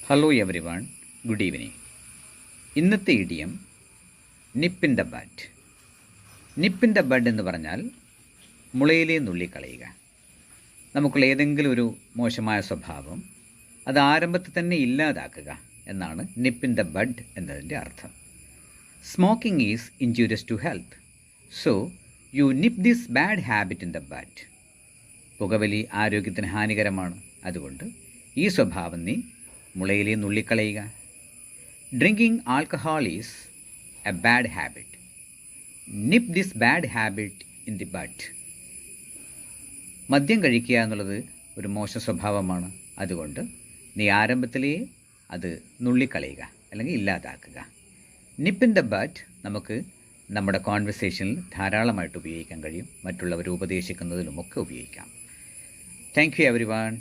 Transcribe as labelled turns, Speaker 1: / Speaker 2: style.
Speaker 1: Hello everyone, good evening. ഇന്നത്തെ idiom nip in the bud. Nip in the bud എന്ന് പറഞ്ഞാൽ മുളയിലെ നുള്ളിക്കളയുക. നമുക്കുള്ള ഏതെങ്കിലും ഒരു മോശമായ സ്വഭാവം അത് ആരംഭത്തിൽ തന്നെ ഇല്ലാതാക്കുക എന്നാണ് നിപ്പ് ഇൻ ദ ബഡ് എന്നതിൻ്റെ അർത്ഥം. Smoking is injurious to health, so you nip this bad habit in the bud. പുകവലി ആരോഗ്യത്തിന് ഹാനികരമാണ്, അതുകൊണ്ട് ഈ സ്വഭാവം നീ മുളയിലെ നുള്ളിക്കളയുക. Drinking alcohol is a bad habit. Nip this bad habit in the bud. മദ്യം കഴിക്കുക എന്നുള്ളത് ഒരു മോശം സ്വഭാവമാണ്, അതുകൊണ്ട് നീ ആരംഭത്തിലേ അത് നുള്ളിക്കളയുക അല്ലെങ്കിൽ ഇല്ലാതാക്കുക. നിപ്പ് ഇൻ ദ ബഡ് നമുക്ക് നമ്മുടെ കോൺവെർസേഷനിൽ ധാരാളമായിട്ട് ഉപയോഗിക്കാൻ കഴിയും. മറ്റുള്ളവർ ഉപദേശിക്കുന്നതിലുമൊക്കെ ഉപയോഗിക്കാം. Thank you every one.